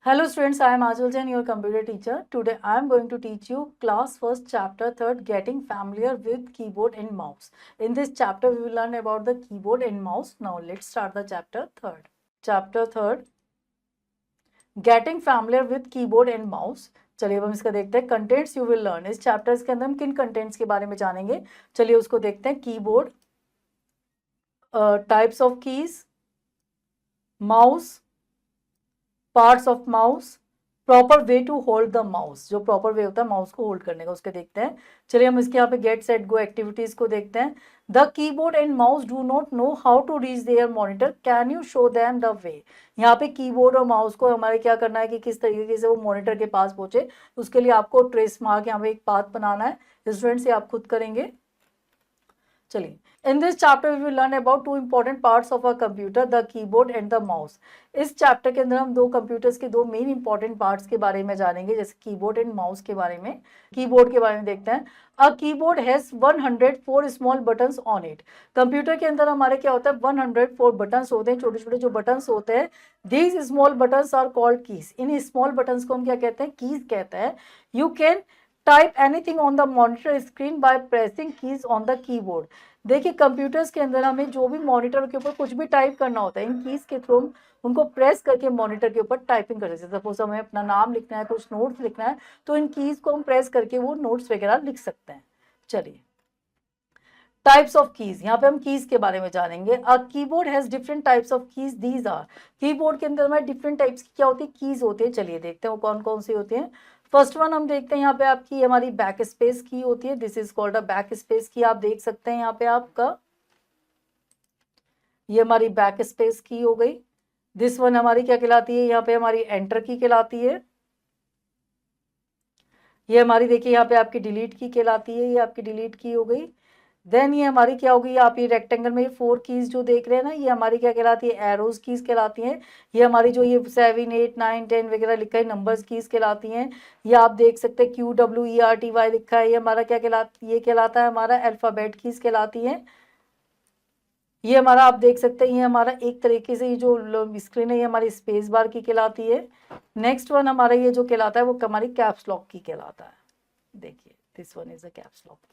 Hello students, I am Ajul Jain, your computer teacher. Today I am going to teach you class first chapter 3rd, getting familiar with keyboard and mouse. In this chapter we will learn about the keyboard and mouse. Now let's start the chapter 3rd. Chapter 3rd, getting familiar with keyboard and mouse. चलिए अब हम इसका देखते हैं. Contents you will learn. इस chapters के अंदर हम किन कंटेंट्स के बारे में जानेंगे. चलिए उसको देखते हैं. Keyboard, types of keys, mouse, parts of mouse, proper way to hold the mouse. जो प्रॉपर वे होता है माउस को होल्ड करने का, उसके देखते हैं. चलिए हम इसके यहाँ पे गेट सेट गो एक्टिविटीज को देखते हैं. The keyboard and mouse do not know how to reach their monitor, can you show them the way. यहाँ पे कीबोर्ड और माउस को हमारे क्या करना है कि किस तरीके से वो मॉनिटर के पास पहुंचे. उसके लिए आपको ट्रेस मार्क यहाँ पे एक पाथ बनाना है. स्टूडेंट से आप खुद करेंगे. चलिए, in this chapter we will learn about two important parts of a computer, the keyboard and the mouse. इस चैप्टर के अंदर हम दो कंप्यूटर्स के दो मेन इंपॉर्टेंट पार्ट्स के बारे में जानेंगे, जैसे कीबोर्ड एंड माउस के बारे में. कीबोर्ड के बारे में देखते हैं. A keyboard has 104 small buttons on it. Computer के अंदर हमारे क्या होता है, 104 बटन्स होते हैं, छोटे छोटे जो बटन्स होते हैं. These small buttons are called keys. इन स्मॉल बटन्स को हम क्या कहते हैं, कीज कहते हैं. You can type anything on the monitor screen by pressing keys on the keyboard. देखिए कंप्यूटर्स के अंदर हमें जो भी मॉनिटर के ऊपर कुछ भी टाइप करना होता है, इन कीज के थ्रू उनको प्रेस करके मॉनिटर के ऊपर टाइपिंग कर सकते हैं. सपोज हमें अपना नाम लिखना है, कुछ नोट्स लिखना है, तो इन कीज को हम प्रेस करके वो नोट्स वगैरह लिख सकते हैं. चलिए, टाइप्स ऑफ कीज, यहाँ पे हम कीज के बारे में जानेंगे. A keyboard has different types of keys. These are, keyboard के अंदर हमारे डिफरेंट टाइप्स की क्या होती है, कीज होती है. चलिए देखते हैं वो कौन कौन सी होती हैं. फर्स्ट वन हम देखते हैं, यहाँ पे आपकी हमारी बैक स्पेस की होती है. This is called a back space की. आप देख सकते हैं यहाँ पे आपका, ये हमारी बैक स्पेस की हो गई. दिस वन हमारी क्या कहलाती है, यहाँ पे हमारी एंटर की कहलाती है. ये हमारी देखिए यहाँ पे आपकी डिलीट की कहलाती है, ये आपकी डिलीट की हो गई. देन ये हमारी क्या होगी, आप ये रेक्टेंगल में 4 कीज जो देख रहे हैं ना, ये हमारी क्या कहलाती है, एरोज कीज कहलाती हैं. ये हमारी जो ये 7 8 9 10 वगैरह लिखा है, नंबर्स कीज कहलाती हैं. ये आप देख सकते हैं QWERTY लिखा है, ये हमारा क्या कहलाता, ये कहलाता है हमारा अल्फाबेट कीज कहलाती है. ये हमारा आप देख सकते हैं, ये हमारा एक तरीके से ये जो स्क्रीन है, ये हमारी स्पेस बार की कहलाती है. नेक्स्ट वन हमारा ये जो कहलाता है वो हमारी कैप्स लॉक की कहलाता है. देखिए this one is a caps lock की.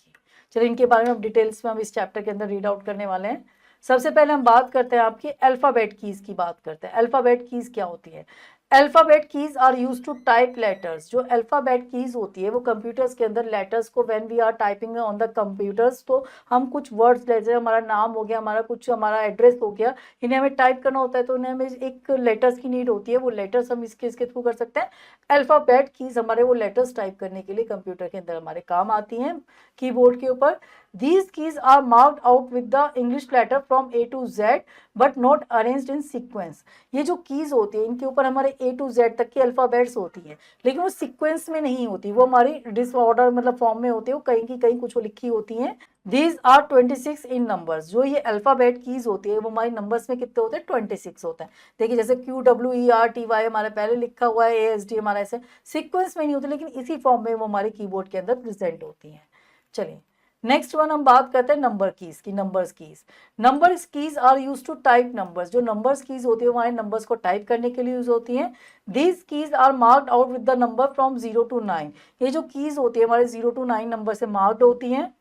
चलिए इनके बारे में अब डिटेल्स में हम इस चैप्टर के अंदर रीड आउट करने वाले हैं. सबसे पहले हम बात करते हैं आपकी अल्फाबेट कीज की बात करते हैं. अल्फाबेट कीज क्या होती है. Alphabet keys are use to type letters. जो अल्फाबेट कीज होती है वो कंप्यूटर्स के अंदर लेटर्स को when we are typing on the computers, तो हम कुछ वर्ड्स जैसे हमारा नाम हो गया, हमारा कुछ हमारा एड्रेस हो गया, इन्हें हमें टाइप करना होता है, तो उन्हें हमें एक लेटर्स की नीड होती है. वो लेटर्स हम इसके थ्रू कर सकते हैं. अल्फाबेट कीज हमारे वो लेटर्स टाइप करने के लिए कंप्यूटर के अंदर हमारे काम आती हैं कीबोर्ड के ऊपर. These keys are marked out with the English letter from A to Z but not arranged in sequence. ये जो कीज होती है इनके ऊपर हमारे A to Z तक की अल्फाबेट्स होती है, लेकिन वो सीक्वेंस में नहीं होती, वो हमारी डिसऑर्डर मतलब फॉर्म में होती है, वो कहीं की कहीं कुछ लिखी होती हैं. These are 26 in numbers. जो ये अल्फाबेट कीज होती है वो हमारी नंबर्स में कितने होते हैं, 26 होते हैं. देखिए जैसे QWERTY हमारा पहले लिखा हुआ है, ASD हमारा ऐसे सीक्वेंस में नहीं होती, लेकिन इसी फॉर्म में वो हमारे कीबोर्ड के अंदर प्रेजेंट होती हैं. चलिए नेक्स्ट वन हम बात करते हैं नंबर कीज की. Numbers keys, number keys are use to type numbers. जो नंबर्स कीज होती है हमारे नंबर्स को टाइप करने के लिए यूज होती हैं. These keys are marked out with the number from 0 to 9. ये जो कीज होती है हमारे 0 to 9 नंबर से मार्क्ड होती हैं.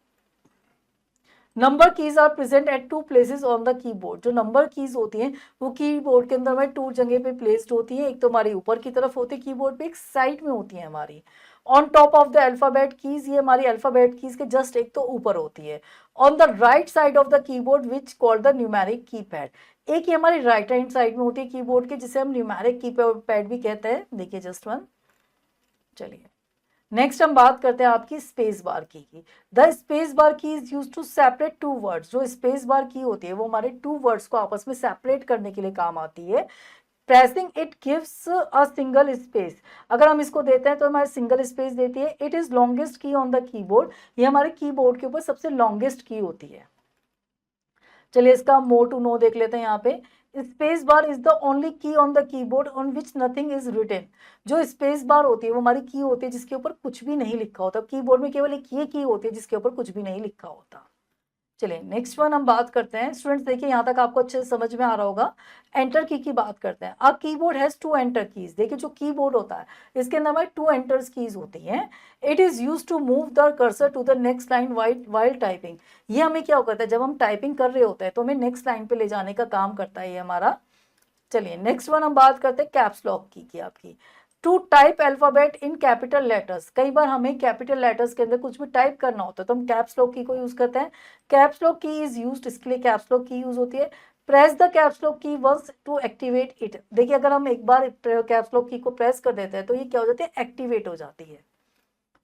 Number keys are present at 2 places on the keyboard. जो नंबर कीज होती हैं वो कीबोर्ड के अंदर हमारी 2 जगह पे प्लेस्ड होती है. एक तो हमारी ऊपर की तरफ होती है कीबोर्ड पे, एक साइड में होती है हमारी on top of the alphabet keys. ये हमारी अल्फाबेट कीज के जस्ट एक तो ऊपर होती है. On the right side of the keyboard which called the numeric keypad. एक ये हमारी राइट हैंड साइड में होती है कीबोर्ड के, जिसे हम न्यूमेरिक कीपैड भी कहते हैं. देखिए जस्ट वन. चलिए नेक्स्ट हम बात करते हैं आपकी स्पेस बार की. The space bar key is use to separate 2 words. जो स्पेस बार की होती है वो हमारे 2 वर्ड्स को आपस में सेपरेट करने के लिए काम आती है. Pressing it gives a single space. अगर हम इसको देते हैं तो हमारे सिंगल स्पेस देती है. It is longest key on the keyboard. ये हमारे कीबोर्ड के ऊपर सबसे लॉन्गेस्ट की होती है. चलिए इसका मोर टू नो देख लेते हैं. यहाँ पे space bar is the only key on the keyboard on which nothing is written. जो स्पेस बार होती है वो हमारी की होती है जिसके ऊपर कुछ भी नहीं लिखा होता. कीबोर्ड में केवल एक ये की होती है जिसके ऊपर कुछ भी नहीं लिखा होता. चलिए नेक्स्ट वन हम बात करते हैं। स्टूडेंट्स देखिए यहाँ तक आपको अच्छे से समझ में आ रहा होगा। एंटर की बात करते हैं। A keyboard has two enter keys. देखिए जो कीबोर्ड होता है इसके अंदर हमारे टू एंटर्स कीज होती हैं। It is use to move the cursor to the next line while typing. ये हमें क्या करता है, जब हम टाइपिंग कर रहे होते हैं तो हमें नेक्स्ट लाइन पे ले जाने का काम करता है ये हमारा। चलिए नेक्स्ट वन हम बात करते हैं कैप्स लॉक की आपकी। To type alphabet in capital letters. कई बार हमें कैपिटल लेटर्स के अंदर कुछ भी टाइप करना होता है तो हम कैप्स लॉक की को यूज करते हैं। कैप्स लॉक की इज यूज्ड, इसके लिए कैप्स लॉक की यूज होती है। प्रेस द कैप्स लॉक की वंस टू एक्टिवेट इट। देखिए अगर हम एक बार कैप्स लॉक की को प्रेस कर देते हैं तो ये क्या हो जाती है, एक्टिवेट हो जाती है।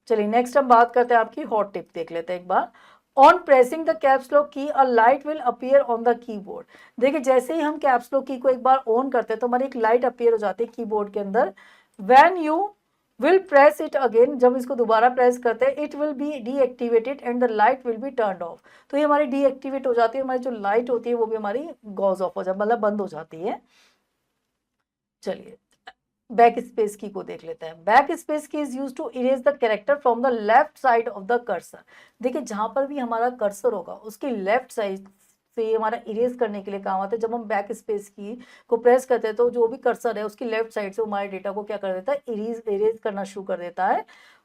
चलिए नेक्स्ट हम बात करते हैं आपकी हॉट टिप देख लेते हैं एक बार। On pressing the caps lock key a light will appear on the keyboard. देखिए जैसे ही हम कैप्स लॉक की को एक बार ऑन करते हैं तो हमारी एक लाइट अपीयर हो जाती है कीबोर्ड के अंदर। When you will press it again, जब इसको दोबारा प्रेस करते हैं, it will be deactivated and the light will be turned of. तो ये हमारी डीएक्टिवेट हो जाती है, हमारी जो लाइट होती है वो भी हमारी गॉज ऑफ हो जाती है, मतलब बंद हो जाती है। चलिए बैक स्पेस की को देख लेते हैं। Back space key is use to erase the character from the left side of the cursor. देखिए जहां पर भी हमारा कर्सर होगा उसकी लेफ्ट साइड से हमारा इरेज करने के लिए काम आता है। जब हम बैक स्पेस की को प्रेस करते हैं तो जो भी कर्सर है उसकी लेफ्ट साइड से हमारे डेटा को क्या कर देता है, इरेज करना शुरू कर देता है।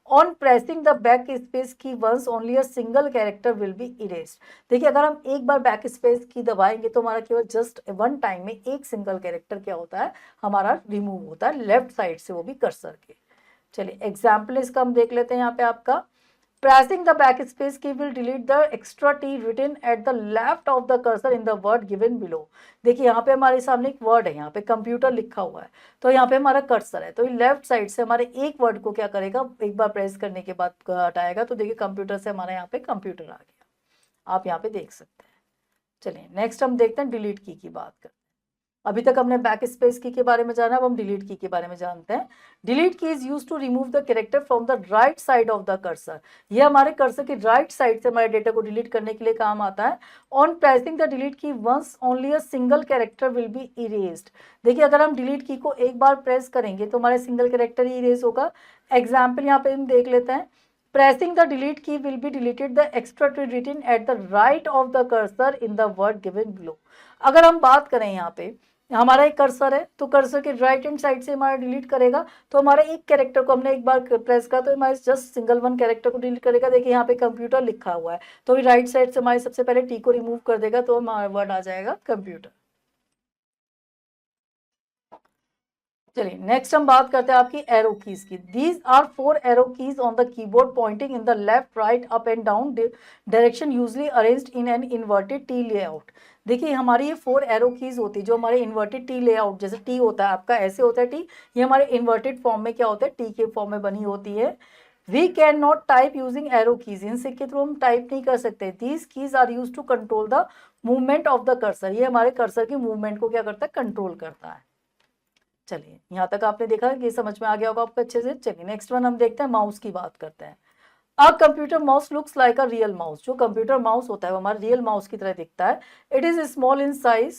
On pressing the back space key once only a single character will be erased. देखिए अगर हम एक बार बैक स्पेस की दबाएंगे तो हमारा केवल जस्ट वन टाइम में एक सिंगल कैरेक्टर क्या होता है, हमारा रिमूव होता है लेफ्ट साइड से, वो भी कर्सर के। चलिए एग्जाम्पल इसका हम देख लेते हैं यहाँ पे आपका। Pressing the backspace key will delete the extra t written at the left of the cursor in the word given below। देखिए यहाँ पे हमारे सामने एक वर्ड है, यहाँ पे कंप्यूटर लिखा हुआ है, तो यहाँ पे हमारा कर्सर है, तो लेफ्ट साइड से हमारे एक वर्ड को क्या करेगा, एक बार प्रेस करने के बाद हटाएगा। तो देखिए कंप्यूटर से हमारे यहाँ पे कंप्यूटर आ गया, आप यहाँ पे देख सकते हैं। चलिए नेक्स्ट हम देखते हैं डिलीट की बात करते हैं। अभी तक हमने बैक स्पेस की के बारे में जाना, अब हम डिलीट की के बारे में जानते हैं। Delete key is use to remove the character from the right side of the cursor. ये हमारे कर्सर की राइट साइड से हमारे डेटा को डिलीट करने के लिए काम आता है। On pressing the delete key once only a single character will be erased. देखिए अगर हम डिलीट की को एक बार प्रेस करेंगे तो हमारे सिंगल कैरेक्टर ही इरेज होगा। एग्जाम्पल यहाँ पे हम देख लेते हैं। Pressing the delete key will be deleted the extra tree written at the right of the cursor in the word given below। अगर हम बात करें यहाँ पे हमारा एक कर्सर है तो कर्सर के राइट हैंड साइड से हमारा डिलीट करेगा, तो हमारे एक कैरेक्टर को हमने एक बार प्रेस करा तो हमारे जस्ट सिंगल वन कैरेक्टर को डिलीट करेगा। देखिए यहाँ पे कंप्यूटर लिखा हुआ है तो राइट साइड से हमारे सबसे पहले टी को रिमूव कर देगा तो हमारा वर्ड आ जाएगा कंप्यूटर। चलिए नेक्स्ट हम बात करते हैं आपकी एरो कीज की। These are 4 arrow keys on the keyboard pointing in the left right up and down direction usually arranged in an inverted T layout. देखिए हमारी ये 4 एरो कीज होती है जो हमारे इन्वर्टेड टी लेआउट, जैसे टी होता है आपका ऐसे होता है टी, ये हमारे इन्वर्टेड फॉर्म में क्या होता है, टी के फॉर्म में बनी होती है। We can not type using arrow keys, इनसे के थ्रू हम टाइप नहीं कर सकते। These keys are use to control the movement of the cursor, ये हमारे कर्सर की मूवमेंट को क्या करता है, कंट्रोल करता है। चलिए यहाँ तक आपने देखा, ये समझ में आ गया होगा आपको अच्छे से। चलिए नेक्स्ट वन हम देखते हैं, माउस की बात करते हैं। अ computer mouse looks like a real mouse. जो कंप्यूटर माउस होता है वो हमारा रियल माउस की तरह दिखता है। It is small in size,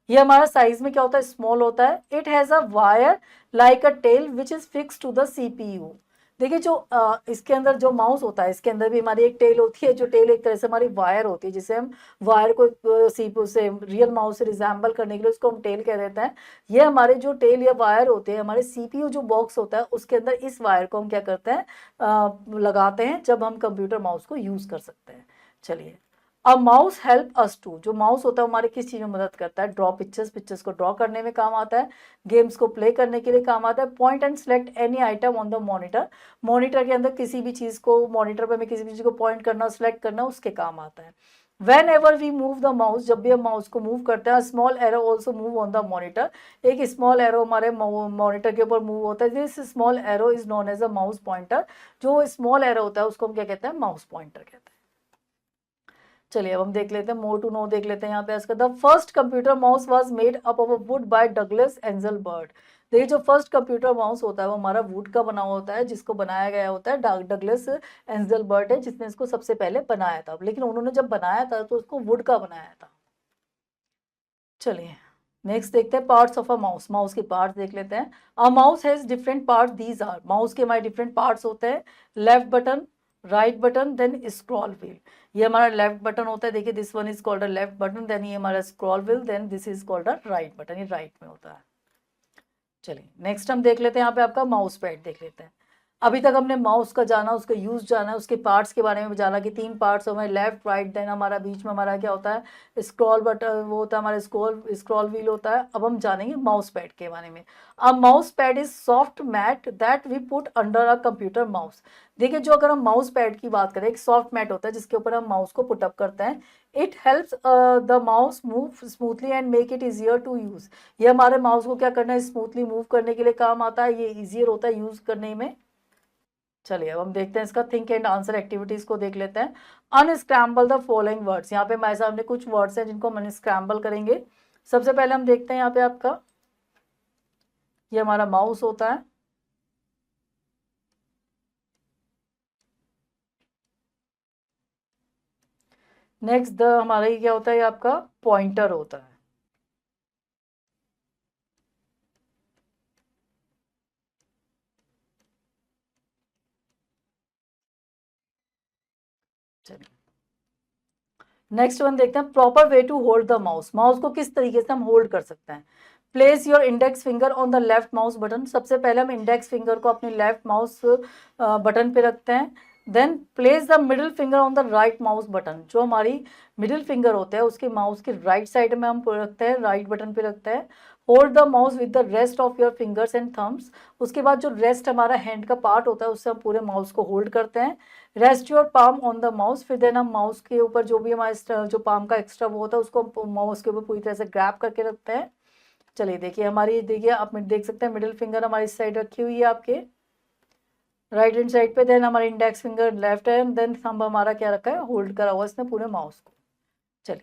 ये हमारा साइज में क्या होता है, स्मॉल होता है। It has a wire like a tail which is fix to the CPU. देखिए जो इसके अंदर जो माउस होता है इसके अंदर भी हमारी एक टेल होती है, जो टेल एक तरह से हमारी वायर होती है, जिसे हम वायर को सीपीयू से रियल माउस से रिजेंबल करने के लिए उसको हम टेल कह देते हैं। ये हमारे जो टेल या वायर होते हैं, हमारे सीपीयू जो बॉक्स होता है उसके अंदर इस वायर को हम क्या करते हैं, लगाते हैं जब हम कंप्यूटर माउस को यूज कर सकते हैं। चलिए a mouse help us to, जो माउस होता है हमारे किस चीज में मदद करता है, ड्रॉ पिक्चर्स, पिक्चर्स को ड्रॉ करने में काम आता है, गेम्स को प्ले करने के लिए काम आता है। Point and select any item on the monitor, monitor के अंदर किसी भी चीज को, मॉनिटर पे हमें किसी भी चीज को पॉइंट करना, सिलेक्ट करना, उसके काम आता है। Whenever we move the mouse, जब भी हम माउस को मूव करते हैं, small arrow also move on the monitor, एक स्मॉल एरो हमारे मॉनिटर के ऊपर मूव होता है। This small arrow is known as a mouse pointer, जो स्मॉल एरो होता है उसको हम क्या कहते हैं, माउस पॉइंटर कहते हैं। चलिए अब हम देख लेते हैं, मोर टू नो देख लेते हैं यहाँ पे इसका। The first computer mouse was made up of would buy Douglas Engelbart. देखिए जो फर्स्ट कंप्यूटर माउस होता है वो हमारा वुड का बना हुआ होता है, जिसको बनाया गया होता है डगलस एंजलबर्ट है जिसने इसको सबसे पहले बनाया था, लेकिन उन्होंने जब बनाया था तो उसको वुड का बनाया था। चलिए नेक्स्ट देखते हैं parts of a mouse, mouse के पार्ट्स देख लेते हैं। A mouse has different parts, these are, mouse के हमारे डिफरेंट पार्ट्स होते हैं। Left button, right button, then scroll wheel, ये हमारा लेफ्ट बटन होता है, देखिए this one is called a left button, then ये हमारा scroll wheel, then this is called a right button, ये राइट में होता है। चलिए नेक्स्ट हम देख लेते हैं, यहाँ पे आपका माउस पैड देख लेते हैं। अभी तक हमने माउस का जाना, उसका यूज जाना, उसके पार्ट्स के बारे में जाना कि 3 पार्ट्स हमारे लेफ्ट राइट, देन हमारा बीच में हमारा क्या होता है स्क्रॉल बटन, वो होता है हमारा स्क्रॉल व्हील होता है। अब हम जानेंगे माउस पैड के बारे में। अब mouse pad is soft mat that we put under a computer mouse. देखिए जो अगर हम माउस पैड की बात करें, एक सॉफ्ट मैट होता है जिसके ऊपर हम माउस को पुटअप करते हैं। It helps the mouse move smoothly and make it easier to use. ये हमारे माउस को क्या करना है, स्मूथली मूव करने के लिए काम आता है, ये इजियर होता है यूज करने में। चलिए अब हम देखते हैं इसका थिंक एंड आंसर एक्टिविटीज को देख लेते हैं। अनस्क्रैम्बल द फॉलोइंग वर्ड्स, यहाँ पे हमारे सामने कुछ वर्ड्स हैं जिनको हम अनस्क्रैम्बल करेंगे। सबसे पहले हम देखते हैं यहाँ पे आपका, ये हमारा माउस होता है, नेक्स्ट द हमारा ये क्या होता है, ये आपका पॉइंटर होता है, चलिए नेक्स्ट वन देखते हैं, proper way to hold the mouse, mouse को किस तरीके से हम होल्ड कर सकते हैं। Place your index finger on the left mouse button, सबसे पहले हम इंडेक्स फिंगर को अपने लेफ्ट माउस बटन पे रखते हैं। Then place the middle finger on the right mouse button, जो हमारी मिडिल फिंगर होता है उसके माउस के राइट साइड में हम रखते हैं, राइट बटन पे रखते हैं। Hold the mouse with the rest of your fingers and thumbs, उसके बाद जो रेस्ट हमारा हैंड का पार्ट होता है उससे हम पूरे माउस को होल्ड करते हैं। Rest your palm on the mouse, फिर देन हम माउस के ऊपर जो भी हमारा जो पाम का एक्स्ट्रा वो होता है उसको माउस के ऊपर पूरी तरह से ग्रैब करके रखते हैं। चलिए देखिए हमारी, देखिए आप देख सकते हैं मिडिल फिंगर हमारी इस साइड रखी हुई है आपके राइट हैंड साइड पे, देन हमारी index finger left hand, then thumb हमारा क्या रखा है, होल्ड करा हुआ इसने पूरे माउस को। चलिए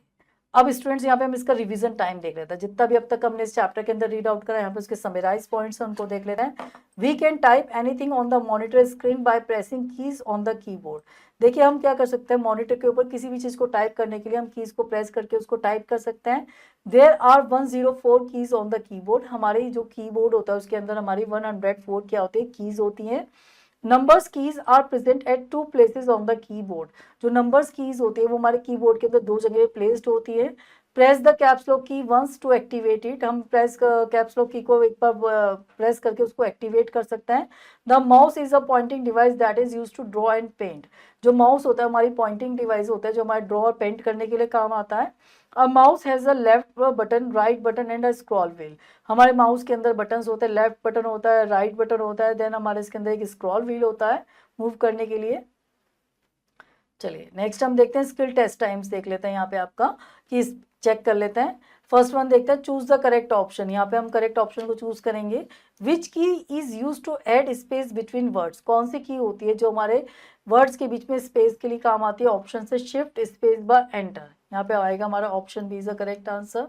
अब स्टूडेंट्स यहाँ पे हम इसका रिवीजन टाइम देख लेते हैं, जितना भी अब तक हमने इस चैप्टर के अंदर रीड आउट करा, यहाँ पे उसके समराइज पॉइंट्स हैं उनको देख लेते हैं। We can type anything on the monitor screen by pressing keys on the keyboard. देखिए हम क्या कर सकते हैं, मॉनिटर के ऊपर किसी भी चीज को टाइप करने के लिए हम कीज को प्रेस करके उसको टाइप कर सकते हैं। There are 104 keys on the keyboard, हमारी जो कीबोर्ड होता है उसके अंदर हमारी 104 क्या होती है, कीज होती हैं। Numbers keys are present at 2 places on the keyboard, जो नंबर्स कीज होती है वो हमारे कीबोर्ड के अंदर 2 जगह प्लेस्ड होती है। प्रेस द कैप्स लॉक की वंस टू एक्टिवेट इट, हम प्रेस कैप्स लॉक की को एक बार प्रेस करके उसको एक्टिवेट कर सकते हैं। The mouse is a pointing device that is use to draw and paint, जो माउस होता है हमारी पॉइंटिंग डिवाइस होता है जो हमारे ड्रॉ और पेंट करने के लिए काम आता है। अ mouse has a left button, right button and a scroll wheel, हमारे माउस के अंदर बटन्स होते हैं, लेफ्ट बटन होता है, राइट बटन होता है, देन हमारे इसके अंदर एक स्क्रॉल व्हील होता है मूव करने के लिए। चलिए नेक्स्ट हम देखते हैं स्किल टेस्ट टाइम्स देख लेते हैं यहाँ पे आपका, कि चेक कर लेते हैं। फर्स्ट वन देखते हैं, चूज द करेक्ट ऑप्शन, यहाँ पे हम करेक्ट ऑप्शन को चूज करेंगे। Which key is use to add space between words, कौन सी की होती है जो हमारे वर्ड्स के बीच में स्पेस के लिए काम आती है। ऑप्शन से शिफ्ट स्पेस बार एंटर, यहाँ पे आएगा हमारा option B is the correct answer.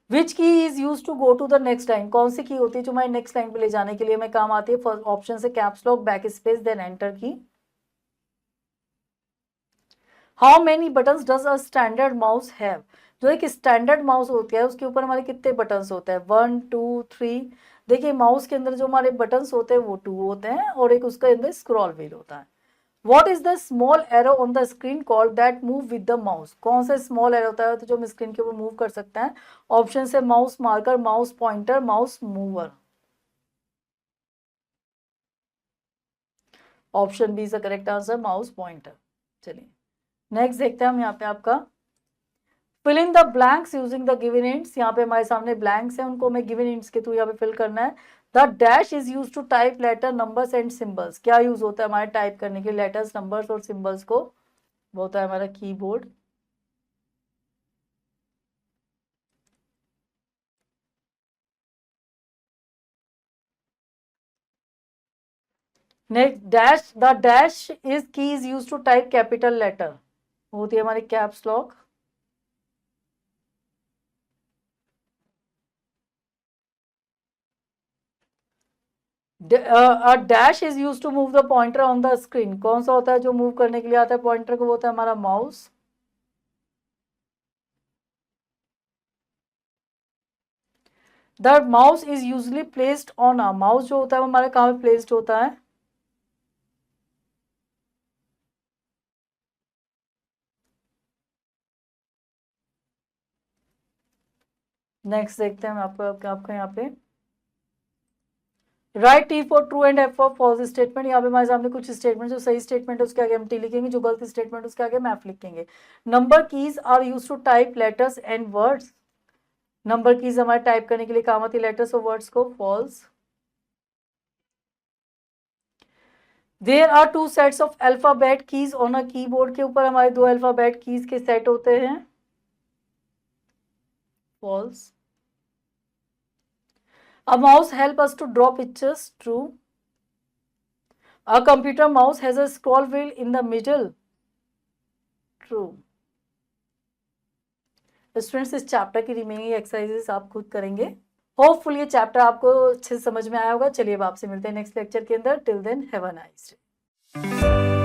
Which key is use to go to the next line, कौन सी की होती है जो हमारे नेक्स्ट लाइन पे ले जाने के लिए हमें काम आती है। फर्स्ट ऑप्शन से caps lock, backspace, then enter key. How many buttons does a standard mouse have, जो एक स्टैंडर्ड माउस होती है उसके ऊपर हमारे कितने बटन्स होते हैं, 1 2 3। देखिए माउस के अंदर जो हमारे बटन्स होते हैं वो 2 होते हैं और एक उसके अंदर स्क्रॉल व्हील होता है। What is the small arrow on the screen called that move with the mouse, कौन सा स्मॉल एरो होता है तो जो हम स्क्रीन के ऊपर मूव कर सकते हैं। ऑप्शन से mouse marker, mouse pointer, mouse mover. Option B is the correct answer, mouse pointer. चलिए नेक्स्ट देखते हैं हम यहाँ पे आपका, fill in the blanks using the given hints, यहाँ पे हमारे सामने ब्लैंक्स हैं उनको हमें गिवन हिंट्स के थ्रू यहाँ पे फिल करना है। The dash is use to type letter numbers and symbols, क्या यूज होता है हमारे टाइप करने के लेटर्स नंबर्स और सिंबल्स को, वो होता है हमारा keyboard. Next dash, the dash is key is use to type capital letter, होती है हमारी caps lock. Dash is use to move the pointer on the screen, कौन सा होता है जो मूव करने के लिए आता है पॉइंटर को, वो होता है हमारा mouse. The mouse is usually placed on a, mouse जो होता है वो हमारे कहाँ पे प्लेस्ड होता है? नेक्स्ट देखते हैं हम आपको यहाँ पे write T for true and F for false statement. यहाँ पे हमारे सामने कुछ स्टेटमेंट, जो सही स्टेटमेंट है उसके आगे हम टी लिखेंगे, जो गलत स्टेटमेंट उसके आगे हम एफ लिखेंगे। Number keys are use to type letters and words. Number keys हमारे टाइप करने के लिए काम आती है लेटर्स और वर्ड्स को, false. There are two sets of alphabet keys on a keyboard, के ऊपर हमारे दो अल्फाबेट कीज के सेट होते हैं, false. A mouse help us to draw pictures, true. A computer mouse has a scroll wheel in the middle, true. Students इस chapter की remaining exercises आप खुद करेंगे। होपफुल ये चैप्टर आपको अच्छे से समझ में आया होगा। चलिए अब आपसे मिलते हैं नेक्स्ट लेक्चर के अंदर। Till then have a nice day.